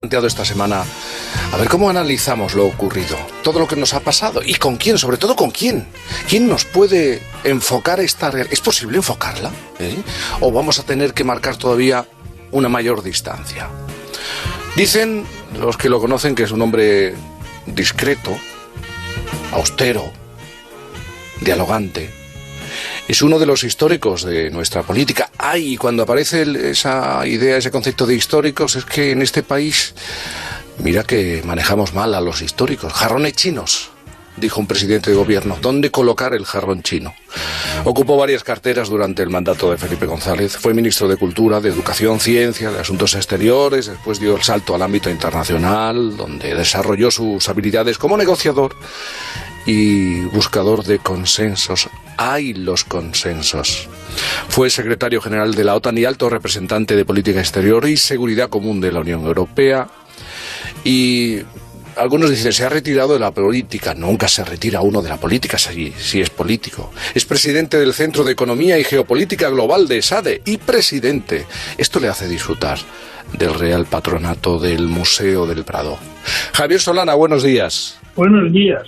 Planteado esta semana a ver cómo analizamos lo ocurrido, todo lo que nos ha pasado y con quién, sobre todo con quién. ¿Quién nos puede enfocar esta realidad? ¿Es posible enfocarla? ¿O vamos a tener que marcar todavía una mayor distancia? Dicen los que lo conocen que es un hombre discreto, austero, dialogante. Es uno de los históricos de nuestra política. Y cuando aparece esa idea, ese concepto de históricos, es que en este país, mira que manejamos mal a los históricos. Jarrones chinos, dijo un presidente de gobierno. ¿Dónde colocar el jarrón chino? Ocupó varias carteras durante el mandato de Felipe González. Fue ministro de Cultura, de Educación, Ciencia, de Asuntos Exteriores. Después dio el salto al ámbito internacional, donde desarrolló sus habilidades como negociador y buscador de consensos. Hay los consensos. Fue secretario general de la OTAN y alto representante de política exterior y seguridad común de la Unión Europea. Y algunos dicen, se ha retirado de la política. Nunca se retira uno de la política si es político. Es presidente del Centro de Economía y Geopolítica Global de SADE y presidente. Esto le hace disfrutar del Real Patronato del Museo del Prado. Javier Solana, buenos días. Buenos días.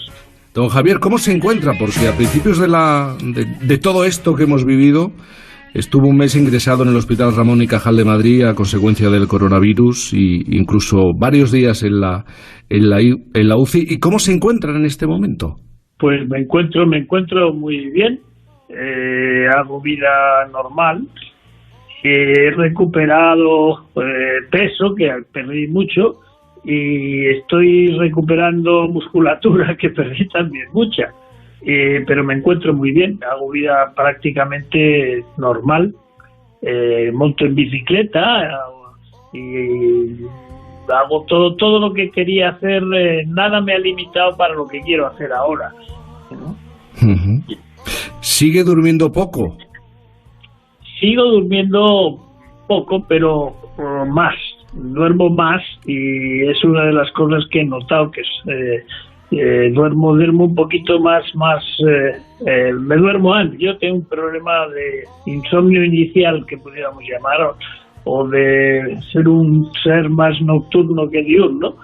Don Javier, ¿cómo se encuentra? Porque a principios de todo esto que hemos vivido, estuvo un mes ingresado en el Hospital Ramón y Cajal de Madrid a consecuencia del coronavirus e incluso varios días en la UCI. ¿Y cómo se encuentra en este momento? Pues me encuentro muy bien. Hago vida normal. He recuperado peso, que perdí mucho, y estoy recuperando musculatura, que perdí también mucha. Pero me encuentro muy bien, hago vida prácticamente normal, monto en bicicleta y hago todo lo que quería hacer. Nada me ha limitado para lo que quiero hacer ahora, ¿no? Uh-huh. ¿Sigue durmiendo poco? Sigo durmiendo poco, pero duermo más, y es una de las cosas que he notado, que es duermo un poquito más, me duermo antes. Yo tengo un problema de insomnio inicial, que pudiéramos llamar, o de ser un ser más nocturno que diurno,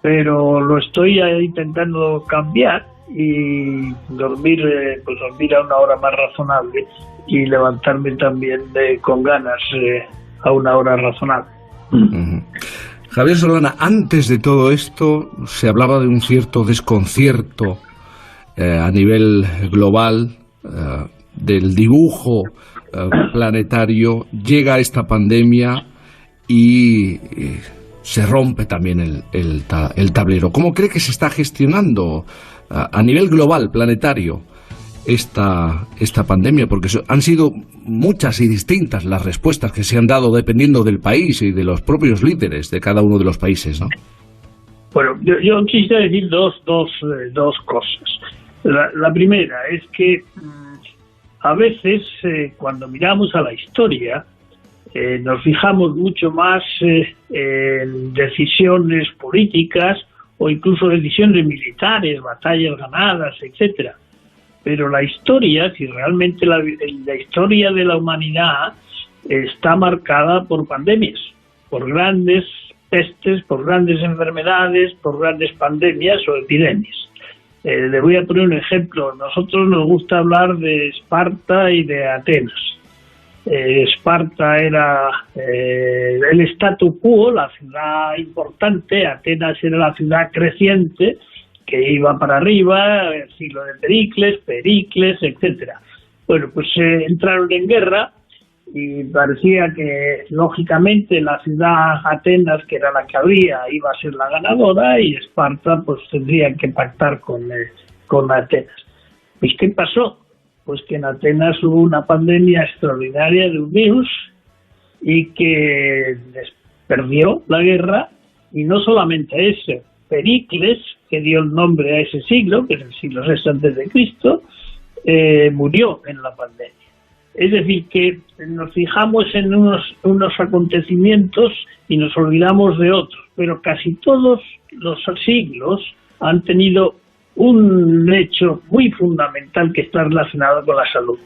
pero lo estoy intentando cambiar y dormir a una hora más razonable y levantarme también con ganas a una hora razonable. Uh-huh. Javier Solana, antes de todo esto se hablaba de un cierto desconcierto a nivel global del dibujo planetario. Llega esta pandemia y se rompe también el tablero. ¿Cómo cree que se está gestionando a nivel global, planetario, esta pandemia? Porque han sido muchas y distintas las respuestas que se han dado dependiendo del país y de los propios líderes de cada uno de los países, ¿no? Bueno, yo quisiera decir dos cosas. La primera es que a veces cuando miramos a la historia nos fijamos mucho más en decisiones políticas o incluso decisiones militares, batallas ganadas, etcétera. Pero la historia, si realmente la historia de la humanidad está marcada por pandemias, por grandes pestes, por grandes enfermedades, por grandes pandemias o epidemias. Le voy a poner un ejemplo. Nosotros nos gusta hablar de Esparta y de Atenas. Esparta era el statu quo, la ciudad importante. Atenas era la ciudad creciente, que iba para arriba, el siglo de Pericles, etcétera. Bueno, pues entraron en guerra y parecía que, lógicamente, la ciudad Atenas, que era la que había, iba a ser la ganadora, y Esparta pues tendría que pactar con Atenas. Pues, ¿qué pasó? Pues que en Atenas hubo una pandemia extraordinaria de un virus y que les perdió la guerra, y no solamente eso, Pericles, que dio el nombre a ese siglo, que es el siglo VI antes de Cristo, murió en la pandemia. Es decir, que nos fijamos en unos acontecimientos y nos olvidamos de otros, pero casi todos los siglos han tenido un hecho muy fundamental que está relacionado con la salud.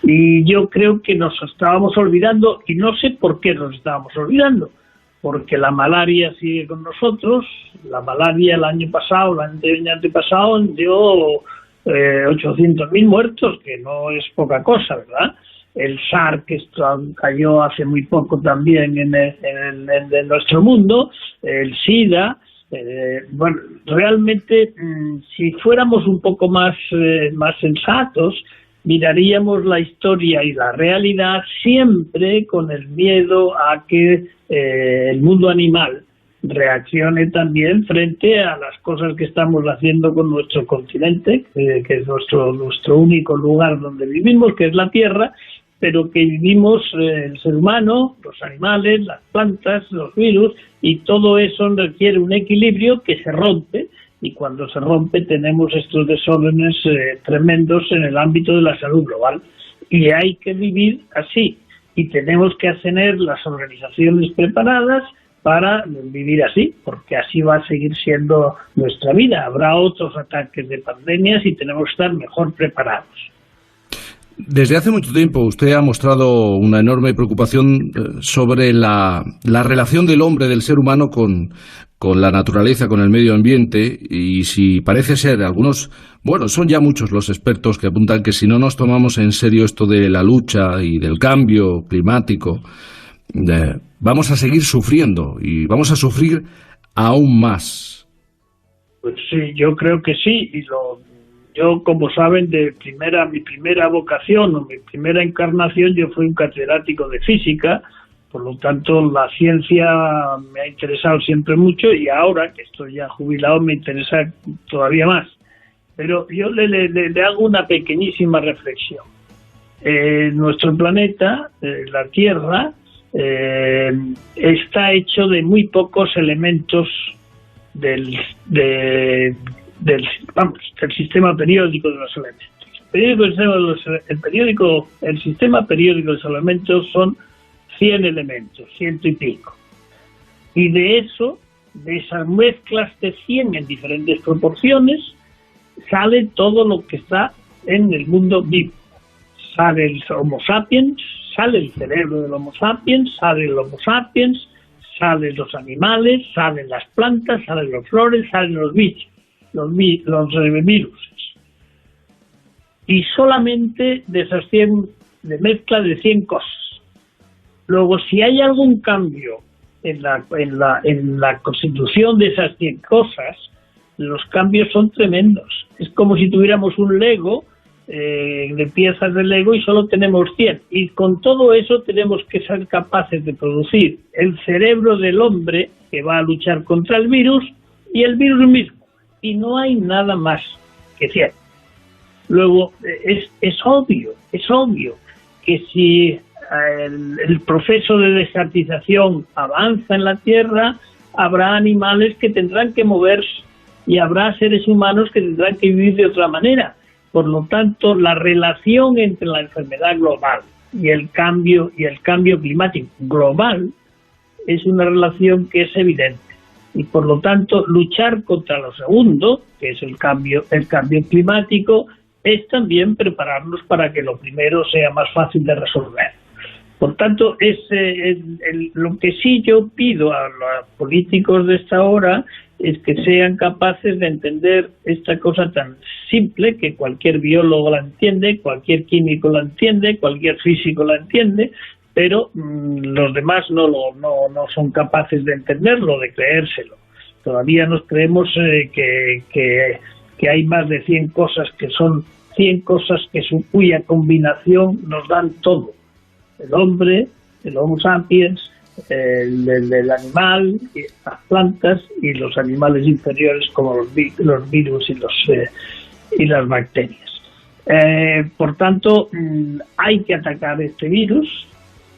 Y yo creo que nos estábamos olvidando, y no sé por qué nos estábamos olvidando, porque la malaria sigue con nosotros. La malaria el año pasado, el antepasado, dio 800.000 muertos, que no es poca cosa, ¿verdad? El SARS, que cayó hace muy poco también en nuestro mundo, el SIDA. Bueno, realmente, si fuéramos un poco más sensatos, miraríamos la historia y la realidad siempre con el miedo a que el mundo animal reaccione también frente a las cosas que estamos haciendo con nuestro continente, que es nuestro único lugar donde vivimos, que es la Tierra, pero que vivimos el ser humano, los animales, las plantas, los virus, y todo eso requiere un equilibrio que se rompe, y cuando se rompe tenemos estos desórdenes tremendos en el ámbito de la salud global, y hay que vivir así, y tenemos que tener las organizaciones preparadas para vivir así, porque así va a seguir siendo nuestra vida. Habrá otros ataques de pandemias y tenemos que estar mejor preparados. Desde hace mucho tiempo usted ha mostrado una enorme preocupación sobre la relación del hombre, del ser humano con la naturaleza, con el medio ambiente, y si parece ser, son ya muchos los expertos que apuntan que si no nos tomamos en serio esto de la lucha y del cambio climático, vamos a seguir sufriendo y vamos a sufrir aún más. Pues sí, yo creo que sí, yo, como saben, mi primera vocación o mi primera encarnación, yo fui un catedrático de física, por lo tanto la ciencia me ha interesado siempre mucho, y ahora que estoy ya jubilado me interesa todavía más. Pero yo le hago una pequeñísima reflexión. Nuestro planeta, la Tierra, está hecho de muy pocos elementos del sistema periódico de los elementos. El sistema periódico de los elementos son 100 elementos, 100 y pico. Y de esas mezclas de 100 en diferentes proporciones, sale todo lo que está en el mundo vivo. Sale el Homo sapiens, sale el cerebro del Homo sapiens, sale el Homo sapiens, salen los animales, salen las plantas, salen las flores, salen los bichos. Los virus, y solamente de esas 100, de mezcla de 100 cosas. Luego, si hay algún cambio en la constitución de esas 100 cosas, los cambios son tremendos. Es como si tuviéramos un Lego de piezas de Lego y solo tenemos 100, y con todo eso tenemos que ser capaces de producir el cerebro del hombre que va a luchar contra el virus y el virus mismo. Y no hay nada más que cierto. Luego, es obvio que si el proceso de desertización avanza en la Tierra, habrá animales que tendrán que moverse y habrá seres humanos que tendrán que vivir de otra manera. Por lo tanto, la relación entre la enfermedad global y el cambio climático global es una relación que es evidente. Y por lo tanto, luchar contra lo segundo, que es el cambio climático, es también prepararnos para que lo primero sea más fácil de resolver. Por tanto, lo que sí yo pido a los políticos de esta hora es que sean capaces de entender esta cosa tan simple, que cualquier biólogo la entiende, cualquier químico la entiende, cualquier físico la entiende, pero los demás no son capaces de entenderlo, de creérselo. Todavía nos creemos que hay más de 100 cosas que son 100 cosas cuya combinación nos dan todo. El hombre, el Homo sapiens, el animal, las plantas y los animales inferiores como los virus y las bacterias. Por tanto, hay que atacar este virus.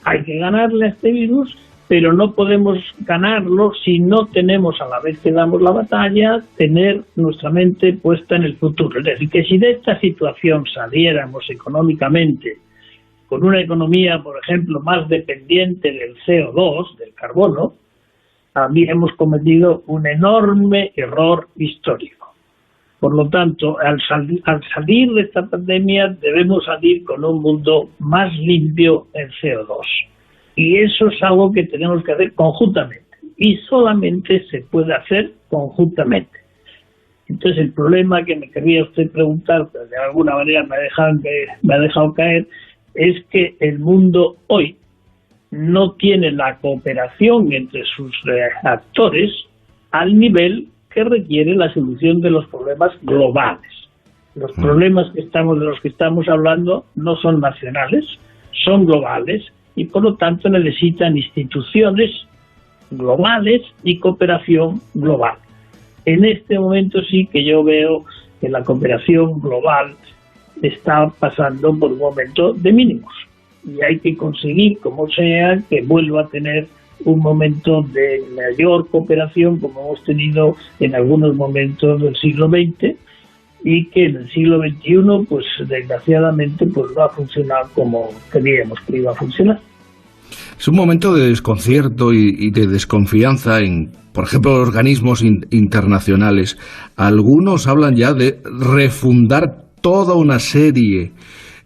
Hay que ganarle a este virus, pero no podemos ganarlo si no tenemos, a la vez que damos la batalla, tener nuestra mente puesta en el futuro. Es decir, que si de esta situación saliéramos económicamente, con una economía, por ejemplo, más dependiente del CO2, del carbono, habríamos cometido un enorme error histórico. Por lo tanto, al salir de esta pandemia debemos salir con un mundo más limpio en CO2. Y eso es algo que tenemos que hacer conjuntamente. y solamente se puede hacer conjuntamente. Entonces el problema que me querría usted preguntar, pero de alguna manera me ha dejado caer, es que el mundo hoy no tiene la cooperación entre sus actores al nivel que requiere la solución de los problemas globales. Los problemas de los que estamos hablando no son nacionales, son globales y por lo tanto necesitan instituciones globales y cooperación global. En este momento sí que yo veo que la cooperación global está pasando por un momento de mínimos y hay que conseguir, como sea, que vuelva a tener un momento de mayor cooperación como hemos tenido en algunos momentos del siglo XX y que en el siglo XXI, pues desgraciadamente, pues no ha funcionado como creíamos que iba a funcionar. Es un momento de desconcierto y de desconfianza en, por ejemplo, organismos internacionales. Algunos hablan ya de refundar toda una serie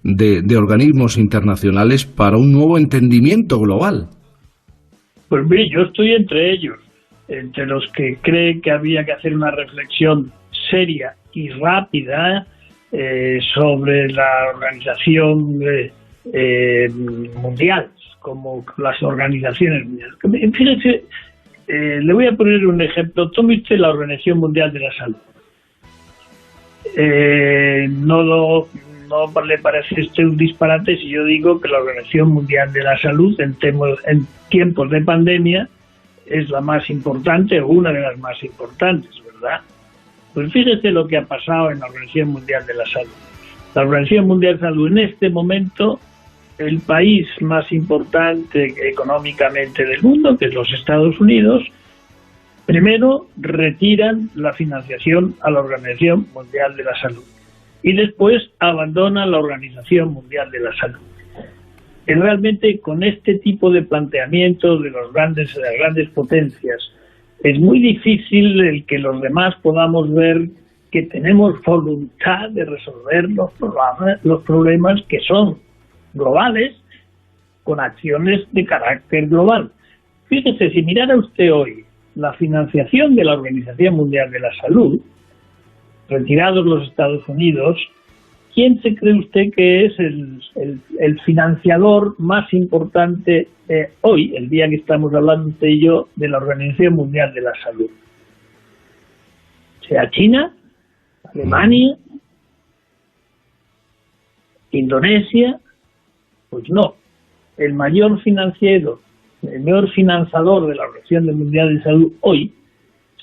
de organismos internacionales para un nuevo entendimiento global. Pues mire, yo estoy entre ellos, entre los que creen que había que hacer una reflexión seria y rápida sobre la organización mundial, como las organizaciones mundiales. Fíjese, le voy a poner un ejemplo. Tome usted la Organización Mundial de la Salud. ¿No le parece usted un disparate si yo digo que la Organización Mundial de la Salud en tiempos de pandemia es la más importante o una de las más importantes, ¿verdad? Pues fíjese lo que ha pasado en la Organización Mundial de la Salud. La Organización Mundial de la Salud en este momento, el país más importante económicamente del mundo, que es los Estados Unidos, primero retiran la financiación a la Organización Mundial de la Salud y después abandonan la Organización Mundial de la Salud. Y realmente con este tipo de planteamientos de las grandes potencias es muy difícil el que los demás podamos ver que tenemos voluntad de resolver los problemas que son globales con acciones de carácter global. Fíjese, si mirara usted hoy la financiación de la Organización Mundial de la Salud, retirados los Estados Unidos, ¿quién se cree usted que es el financiador más importante hoy, el día que estamos hablando usted y yo, de la Organización Mundial de la Salud? ¿Sea China, Alemania, Indonesia? Pues no. El mayor financiador de la Organización Mundial de Salud hoy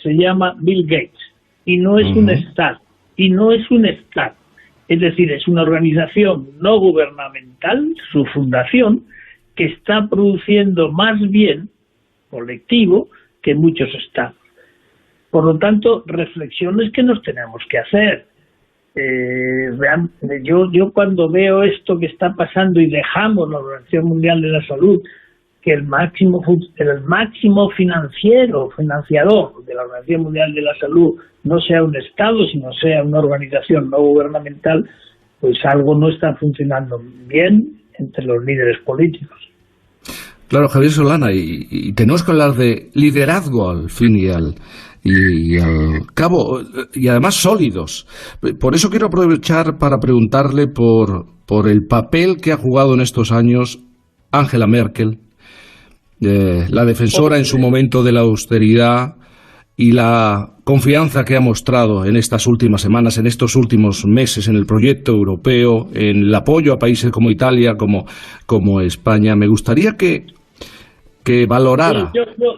se llama Bill Gates y no es un Estado, es decir, es una organización no gubernamental, su fundación, que está produciendo más bien colectivo que muchos estados. Por lo tanto, reflexiones que nos tenemos que hacer. Yo cuando veo esto que está pasando y dejamos la Organización Mundial de la Salud, que el máximo financiador de la Organización Mundial de la Salud no sea un Estado, sino sea una organización no gubernamental, pues algo no está funcionando bien entre los líderes políticos. Claro, Javier Solana, y tenemos que hablar de liderazgo al fin y al cabo, y además sólidos. Por eso quiero aprovechar para preguntarle por el papel que ha jugado en estos años Angela Merkel, la defensora en su momento de la austeridad y la confianza que ha mostrado en estas últimas semanas, en estos últimos meses en el proyecto europeo, en el apoyo a países como Italia, como España. Me gustaría que valorara.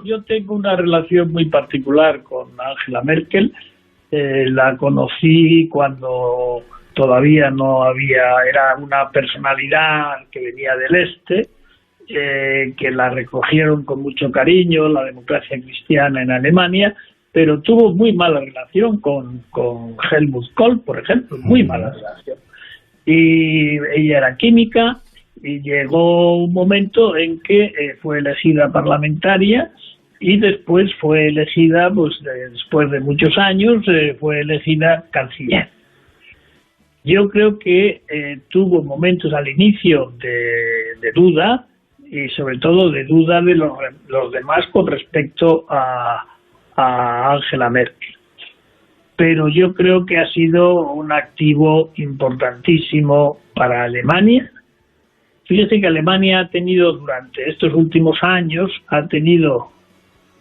Yo tengo una relación muy particular con Angela Merkel. La conocí cuando todavía era una personalidad que venía del este, que la recogieron con mucho cariño, la democracia cristiana en Alemania, pero tuvo muy mala relación con Helmut Kohl, por ejemplo, muy mala relación. Y ella era química y llegó un momento en que fue elegida parlamentaria y después fue elegida, pues después de muchos años, fue elegida canciller. Yo creo que tuvo momentos al inicio de duda y sobre todo de duda de los demás con respecto a Angela Merkel. Pero yo creo que ha sido un activo importantísimo para Alemania. Fíjese que Alemania ha tenido durante estos últimos años, ha tenido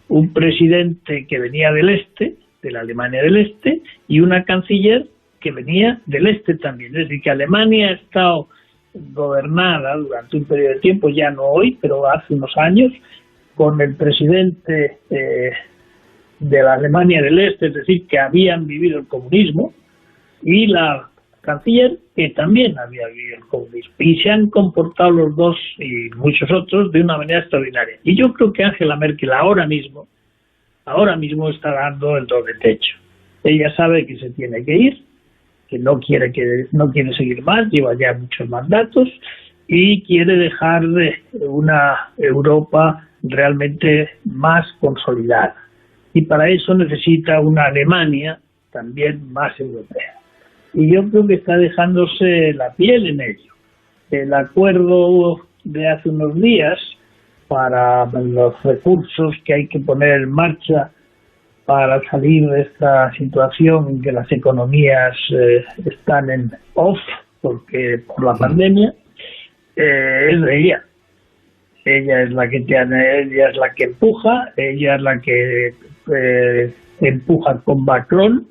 un presidente que venía del este, de la Alemania del Este, y una canciller que venía del este también. Es decir, que Alemania ha estado gobernada durante un periodo de tiempo, ya no hoy, pero hace unos años, con el presidente de la Alemania del Este, es decir, que habían vivido el comunismo, y la canciller que también había vivido el comunismo. Y se han comportado los dos y muchos otros de una manera extraordinaria. Y yo creo que Angela Merkel ahora mismo está dando el doble techo. Ella sabe que se tiene que ir, que no quiere seguir más, lleva ya muchos mandatos y quiere dejar una Europa realmente más consolidada. Y para eso necesita una Alemania también más europea. Y yo creo que está dejándose la piel en ello. El acuerdo de hace unos días para los recursos que hay que poner en marcha para salir de esta situación en que las economías están en off por la pandemia, es de ella. Ella es la que empuja, ella es la que empuja con Macron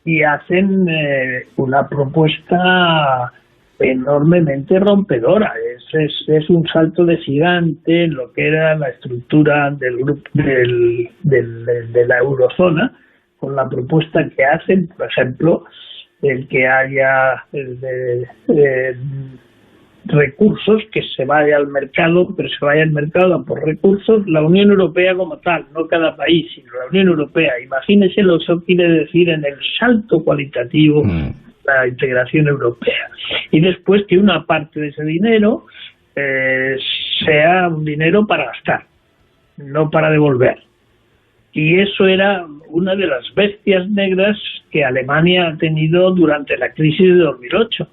y hacen una propuesta enormemente rompedora. Es un salto de gigante en lo que era la estructura del grupo de la eurozona, con la propuesta que hacen, por ejemplo, el que haya recursos, que se vaya al mercado, pero se vaya al mercado por recursos, la Unión Europea como tal, no cada país, sino la Unión Europea. Imagínense lo que eso quiere decir en el salto cualitativo de la integración europea. Y después que una parte de ese dinero sea un dinero para gastar, no para devolver. Y eso era una de las bestias negras que Alemania ha tenido durante la crisis de 2008.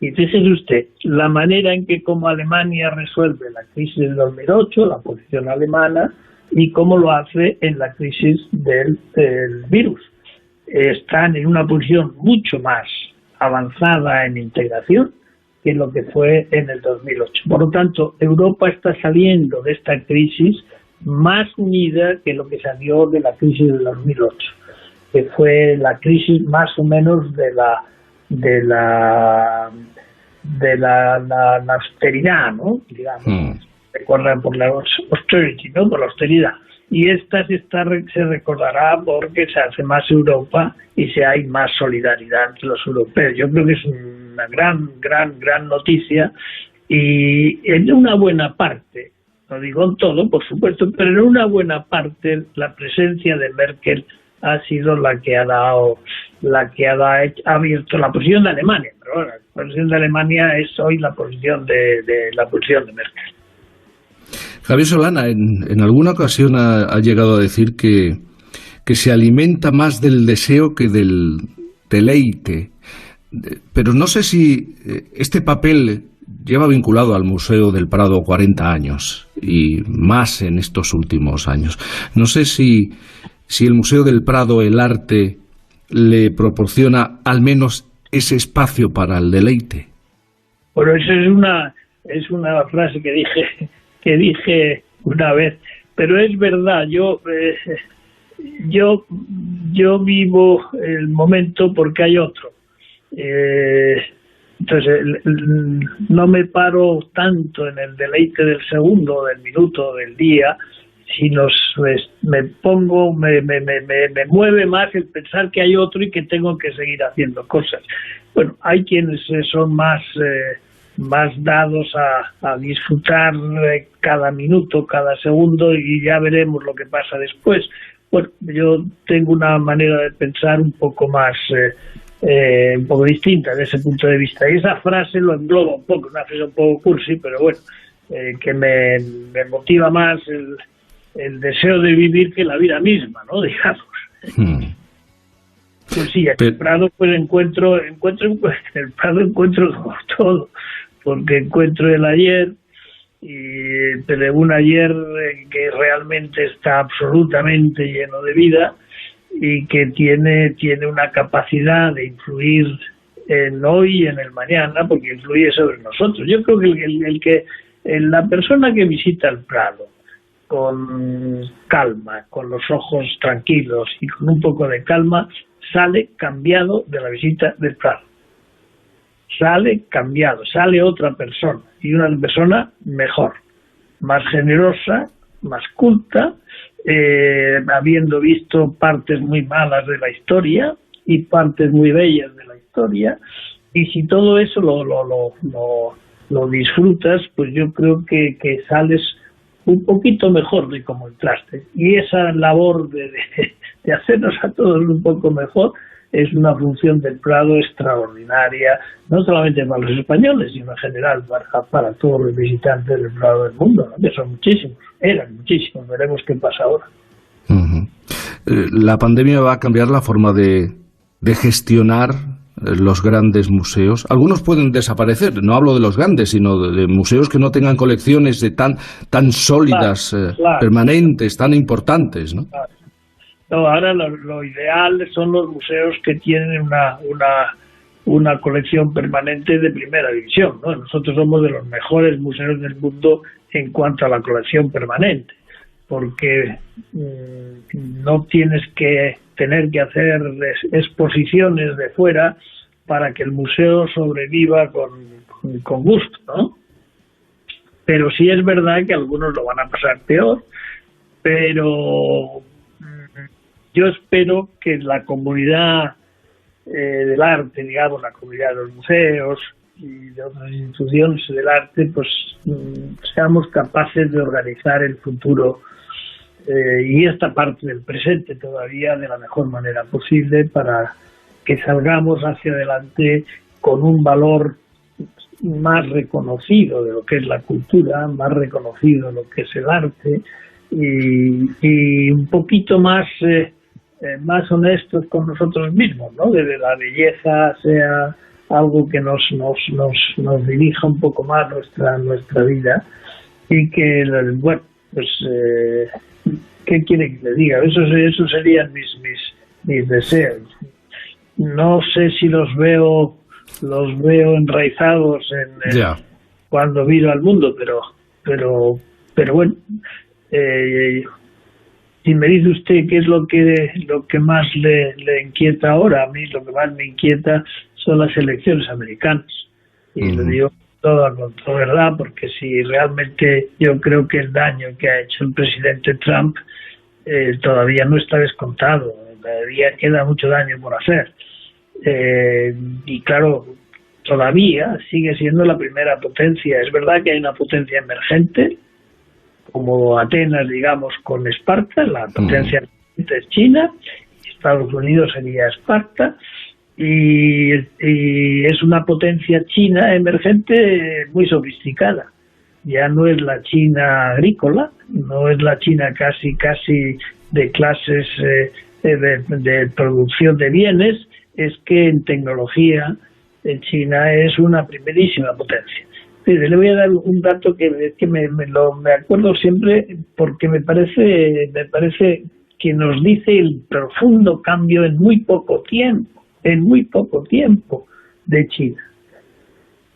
Y fíjese usted, la manera en que como Alemania resuelve la crisis del 2008, la posición alemana, y cómo lo hace en la crisis del virus. Están en una posición mucho más avanzada en integración que lo que fue en el 2008. Por lo tanto, Europa está saliendo de esta crisis más unida que lo que salió de la crisis del 2008, que fue la crisis más o menos de la austeridad, ¿no? Digamos, recuerdan por la austerity, ¿no? Por la austeridad. Y esta se recordará porque se hace más Europa y se hay más solidaridad entre los europeos. Yo creo que es una gran noticia, y en una buena parte, no digo en todo, por supuesto, pero en una buena parte la presencia de Merkel ha sido la que ha abierto la posición de Alemania. Pero bueno, la posición de Alemania es hoy la posición de Merkel. Javier Solana, en alguna ocasión ha llegado a decir que se alimenta más del deseo que del deleite. Pero no sé si este papel lleva vinculado al Museo del Prado 40 años y más en estos últimos años. No sé si el Museo del Prado, el arte, le proporciona al menos ese espacio para el deleite. Bueno, esa es una frase que dije una vez, pero es verdad. Yo vivo el momento porque hay otro. Entonces no me paro tanto en el deleite del segundo, del minuto, del día, sino me mueve más el pensar que hay otro y que tengo que seguir haciendo cosas. Bueno, hay quienes son más dados a disfrutar cada minuto, cada segundo, y ya veremos lo que pasa después. Bueno, yo tengo una manera de pensar un poco más un poco distinta desde ese punto de vista, y esa frase lo engloba un poco, una frase un poco cursi, pero bueno, que me motiva más el deseo de vivir que la vida misma, ¿no? Digamos. Pues sí, en el Prado pues encuentro en el Prado encuentro todo, porque encuentro el ayer, pero un ayer que realmente está absolutamente lleno de vida y que tiene una capacidad de influir en hoy y en el mañana, porque influye sobre nosotros. Yo creo que la persona que visita el Prado con calma, con los ojos tranquilos y con un poco de calma, sale cambiado de la visita del Prado. Sale cambiado, sale otra persona, y una persona mejor, más generosa, más culta, habiendo visto partes muy malas de la historia y partes muy bellas de la historia, y si todo eso lo disfrutas, pues yo creo que sales un poquito mejor de como entraste, y esa labor de hacernos a todos un poco mejor es una función del Prado extraordinaria, no solamente para los españoles, sino en general para todos los visitantes del Prado del mundo, ¿no? Que son muchísimos, eran muchísimos, veremos qué pasa ahora. La pandemia va a cambiar la forma de gestionar los grandes museos. Algunos pueden desaparecer, no hablo de los grandes, sino de museos que no tengan colecciones de tan sólidas, claro, permanentes, tan importantes, ¿no? Claro. No, ahora lo ideal son los museos que tienen una colección permanente de primera división, ¿no? Nosotros somos de los mejores museos del mundo en cuanto a la colección permanente, porque no tienes que tener que hacer exposiciones de fuera para que el museo sobreviva con gusto, ¿no? Pero sí es verdad que algunos lo van a pasar peor, pero yo espero que la comunidad del arte, digamos, la comunidad de los museos y de otras instituciones del arte, pues seamos capaces de organizar el futuro y esta parte del presente todavía de la mejor manera posible para que salgamos hacia adelante con un valor más reconocido de lo que es la cultura, más reconocido de lo que es el arte y un poquito más honestos con nosotros mismos, ¿no? De la belleza sea algo que nos dirija un poco más nuestra vida y que, bueno, pues ¿qué quiere que le diga? Eso serían mis deseos. No sé si los veo enraizados en cuando miro al mundo, pero bueno, si me dice usted qué es lo que más le inquieta ahora, a mí lo que más me inquieta son las elecciones americanas. Y lo digo con toda verdad, porque si realmente yo creo que el daño que ha hecho el presidente Trump todavía no está descontado, todavía queda mucho daño por hacer. Y claro, todavía sigue siendo la primera potencia. Es verdad que hay una potencia emergente, como Atenas, digamos, con Esparta, la potencia emergente es China, Estados Unidos sería Esparta, y es una potencia china emergente muy sofisticada. Ya no es la China agrícola, no es la China casi de clases de producción de bienes, es que en tecnología China es una primerísima potencia. Mire, le voy a dar un dato que me acuerdo siempre porque me parece que nos dice el profundo cambio en muy poco tiempo de China.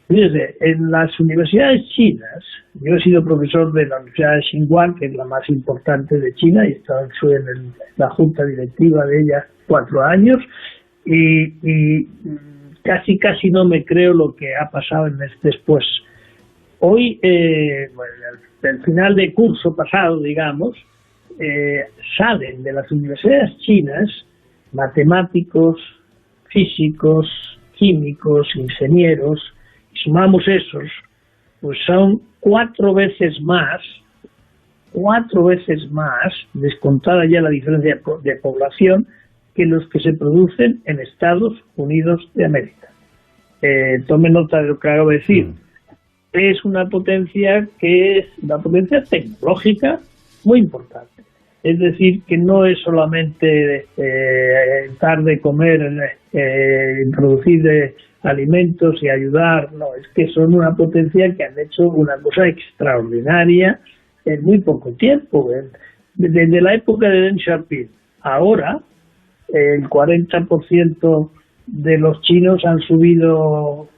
Fíjese, en las universidades chinas, yo he sido profesor de la Universidad de Tsinghua, que es la más importante de China, y fui en la junta directiva de ella 4 años, y casi no me creo lo que ha pasado después. Hoy, al final del curso pasado, digamos, salen de las universidades chinas matemáticos, físicos, químicos, ingenieros, y sumamos esos, pues son 4 veces más, descontada ya la diferencia de población, que los que se producen en Estados Unidos de América. Tome nota de lo que acabo de decir. Es una potencia que es una potencia tecnológica muy importante. Es decir, que no es solamente dar de comer, producir alimentos y ayudar, no, es que son una potencia que han hecho una cosa extraordinaria en muy poco tiempo. Desde la época de Deng Xiaoping, ahora el 40% de los chinos han subido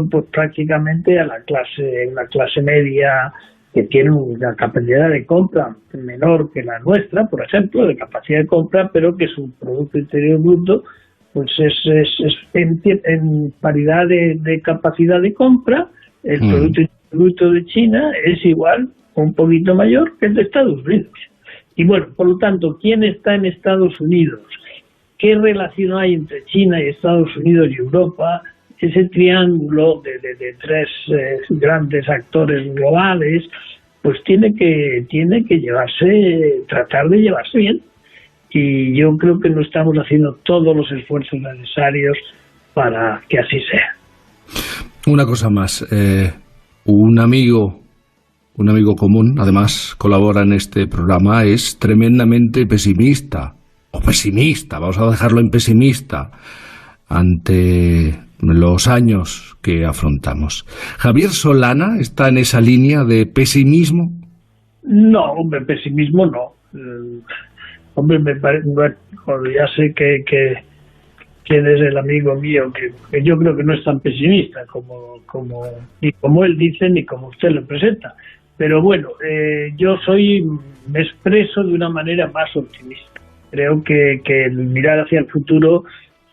pues prácticamente a una clase media que tiene una capacidad de compra menor que la nuestra, por ejemplo, de capacidad de compra, pero que su Producto Interior Bruto pues es en paridad de capacidad de compra. El Producto Interior Bruto de China es igual, un poquito mayor que el de Estados Unidos. Y bueno, por lo tanto, ¿quién está en Estados Unidos? ¿Qué relación hay entre China y Estados Unidos y Europa? Ese triángulo de tres grandes actores globales, pues tiene que tratar de llevarse bien. Y yo creo que no estamos haciendo todos los esfuerzos necesarios para que así sea. Una cosa más, un amigo común, además colabora en este programa, es tremendamente pesimista, vamos a dejarlo en pesimista, ante los años que afrontamos. ¿Javier Solana está en esa línea de pesimismo? No, hombre, pesimismo no. Hombre, me parece, bueno, ya sé que quién es el amigo mío, que yo creo que no es tan pesimista ni como él dice, ni como usted lo presenta. Pero bueno, yo me expreso de una manera más optimista. Creo que el mirar hacia el futuro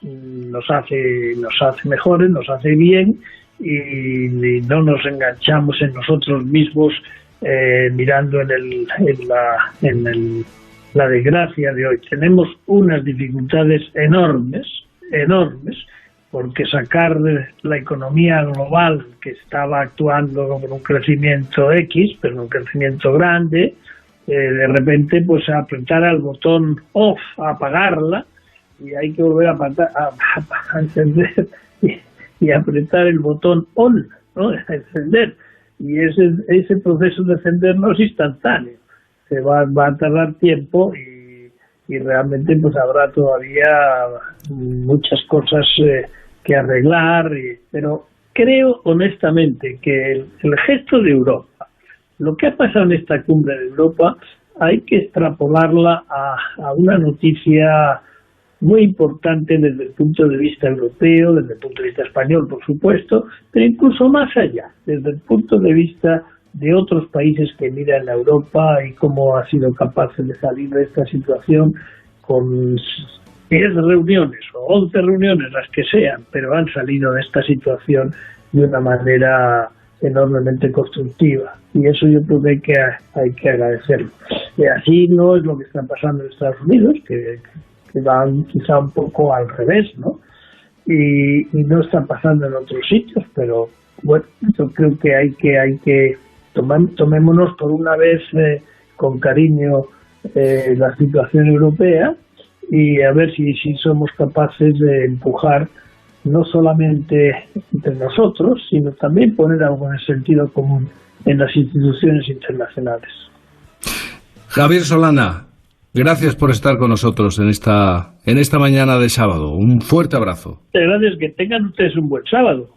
nos hace mejores, nos hace bien, y no nos enganchamos en nosotros mismos mirando en la desgracia de hoy. Tenemos unas dificultades enormes, porque sacar la economía global, que estaba actuando con un crecimiento X, pero un crecimiento grande, de repente pues apretar al botón off, a apagarla, y hay que volver a encender y apretar el botón on, ¿no? A encender. Y ese proceso de encender no es instantáneo, va a tardar tiempo, y realmente pues habrá todavía muchas cosas que arreglar, pero creo honestamente que el gesto de Europa, lo que ha pasado en esta cumbre de Europa, hay que extrapolarla a una noticia muy importante desde el punto de vista europeo, desde el punto de vista español, por supuesto, pero incluso más allá, desde el punto de vista de otros países que miran a Europa y cómo ha sido capaz de salir de esta situación con 10 reuniones o 11 reuniones, las que sean, pero han salido de esta situación de una manera enormemente constructiva, y eso yo creo que hay que agradecerlo. Así no es lo que está pasando en Estados Unidos, que van quizá un poco al revés, ¿no? Y no está pasando en otros sitios, pero bueno, yo creo que hay que tomémonos por una vez con cariño la situación europea, y a ver si somos capaces de empujar no solamente entre nosotros, sino también poner algo en el sentido común en las instituciones internacionales. Javier Solana, gracias por estar con nosotros en esta mañana de sábado. Un fuerte abrazo. Gracias, que tengan ustedes un buen sábado.